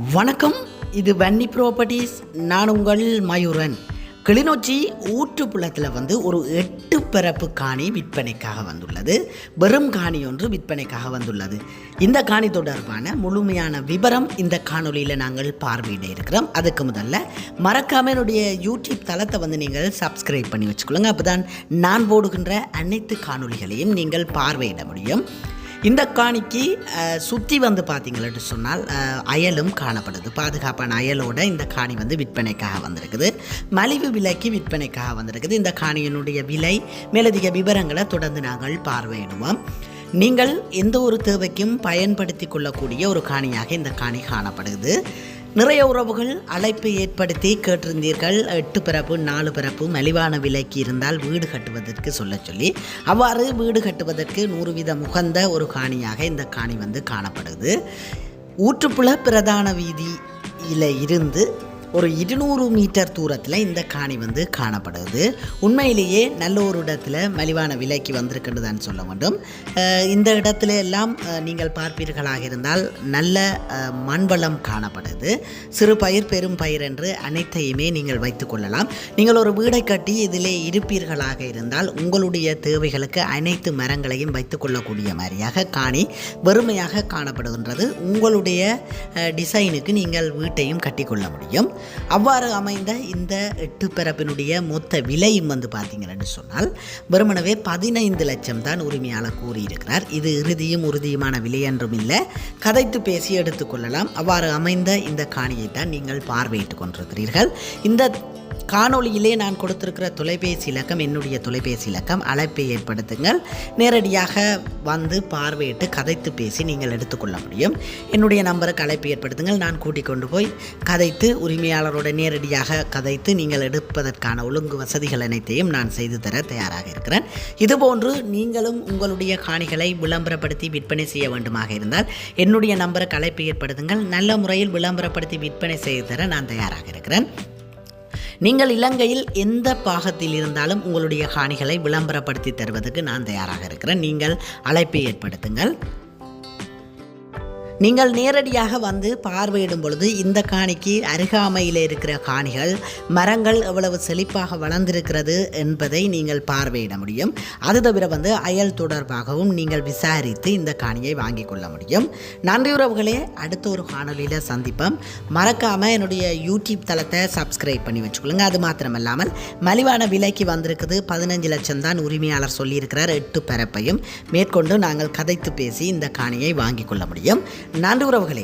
வணக்கம். இது வன்னி ப்ராப்பர்ட்டிஸ். நான் உங்கள் மயூரன். கிளிநொச்சி ஊற்றுப்புலத்தில் ஒரு 8 பரப்பு காணி விற்பனைக்காக வந்துள்ளது. வெறும் காணி ஒன்று விற்பனைக்காக வந்துள்ளது. இந்த காணி தொடர்பான முழுமையான விவரம் இந்த காணொலியில் நாங்கள் பார்வையிட இருக்கிறோம். அதுக்கு முதல்ல மறக்காம என்னுடைய யூடியூப் தளத்தை நீங்கள் சப்ஸ்கிரைப் பண்ணி வச்சுக்கொள்ளுங்க. அப்போ தான் நான் போடுகின்ற அனைத்து காணொலிகளையும் நீங்கள் பார்வையிட முடியும். இந்த காணிக்கு சுற்றி பார்த்தீங்களன்னு சொன்னால் அயலும் காணப்படுது. பாதுகாப்பான அயலோட இந்த காணி விற்பனைக்காக வந்திருக்குது. மலிவு விலைக்கு விற்பனைக்காக வந்திருக்குது. இந்த காணியினுடைய விலை மேலதிக விவரங்களை தொடர்ந்து நாங்கள் பார்வையிடுவோம். நீங்கள் எந்த ஒரு தேவைக்கும் பயன்படுத்தி கொள்ளக்கூடிய ஒரு காணியாக இந்த காணி காணப்படுது. நிறைய உறவுகள் அழைப்பு ஏற்படுத்தி கேட்டிருந்தீர்கள், 8 பரப்பு 4 பரப்பு மலிவான விலைக்கு இருந்தால் வீடு கட்டுவதற்கு சொல்லி. அவ்வாறு வீடு கட்டுவதற்கு 100% உகந்த ஒரு காணியாக இந்த காணி காணப்படுது. ஊற்றுப்புல பிரதான வீதியில் இருந்து ஒரு 200 மீட்டர் தூரத்தில் இந்த காணி காணப்படுது. உண்மையிலேயே நல்ல ஒரு இடத்துல மலிவான விலைக்கு வந்திருக்கின்றதான்னு சொல்ல வேண்டும். இந்த இடத்துல எல்லாம் நீங்கள் பார்ப்பீர்களாக இருந்தால் நல்ல மண்வளம் காணப்படுது. சிறு பயிர் பெரும் பயிர் என்று அனைத்தையுமே நீங்கள் வைத்துக்கொள்ளலாம். நீங்கள் ஒரு வீடை கட்டி இதிலே இருப்பீர்களாக இருந்தால் உங்களுடைய தேவைகளுக்கு அனைத்து மரங்களையும் வைத்துக்கொள்ளக்கூடிய மாதிரியாக காணி வெறுமையாக காணப்படுகின்றது. உங்களுடைய டிசைனுக்கு நீங்கள் வீட்டையும் கட்டிக்கொள்ள முடியும். அவ்வாறு அமைந்த இந்த 8 பரப்பினுடைய மொத்த விலையும் பார்த்தீங்கன்னு சொன்னால் வெறுமனவே 15 லட்சம் தான் உரிமையாளர் கூறியிருக்கிறார். இது இறுதியும் உறுதியுமான விலை என்றும் இல்லை, கதைத்து பேசி எடுத்துக்கொள்ளலாம். அவ்வாறு அமைந்த இந்த காணியை தான் நீங்கள் பார்வையிட்டுக் கொண்டிருக்கிறீர்கள். இந்த காணொளியிலே நான் கொடுத்திருக்கிற தொலைபேசி இலக்கம் என்னுடைய தொலைபேசி இலக்கம். அழைப்பை ஏற்படுத்துங்கள். நேரடியாக பார்வையிட்டு கதைத்து பேசி நீங்கள் எடுத்துக்கொள்ள முடியும். என்னுடைய நம்பருக்கு அழைப்பு ஏற்படுத்துங்கள். நான் கூட்டிக் கொண்டு போய் கதைத்து உரிமையாளரோட நேரடியாக கதைத்து நீங்கள் எடுப்பதற்கான ஒழுங்கு வசதிகள் அனைத்தையும் நான் செய்து தர தயாராக இருக்கிறேன். இதுபோன்று நீங்களும் உங்களுடைய காணிகளை விளம்பரப்படுத்தி விற்பனை செய்ய வேண்டுமாக இருந்தால் என்னுடைய நம்பருக்கு அழைப்பு ஏற்படுத்துங்கள். நல்ல முறையில் விளம்பரப்படுத்தி விற்பனை செய்து தர நான் தயாராக இருக்கிறேன். நீங்கள் இலங்கையில் எந்த பாகத்தில் இருந்தாலும் உங்களுடைய காணிகளை விளம்பரப்படுத்தி தருவதற்கு நான் தயாராக இருக்கிறேன். நீங்கள் அழைப்பை ஏற்படுத்துங்கள். நீங்கள் நேரடியாக பார்வையிடும் பொழுது இந்த காணிக்கு அருகாமையில் இருக்கிற காணிகள் மரங்கள் எவ்வளவு செழிப்பாக வளர்ந்திருக்கிறது என்பதை நீங்கள் பார்வையிட முடியும். அது தவிர அயல் தொடர்பாகவும் நீங்கள் விசாரித்து இந்த காணியை வாங்கி கொள்ள முடியும். நன்றி உறவுகளே. அடுத்த ஒரு காணொலியில் சந்திப்போம். மறக்காமல் என்னுடைய யூடியூப் தளத்தை சப்ஸ்கிரைப் பண்ணி வச்சுக்கொள்ளுங்க. அது மாத்திரமல்லாமல் மலிவான விலைக்கு வந்திருக்குது. 15 லட்சம் தான் உரிமையாளர் சொல்லியிருக்கிறார். 8 பரப்பையும் மேற்கொண்டு நாங்கள் கதைத்து பேசி இந்த காணியை வாங்கி கொள்ள முடியும். நன்றி உறவுகளே.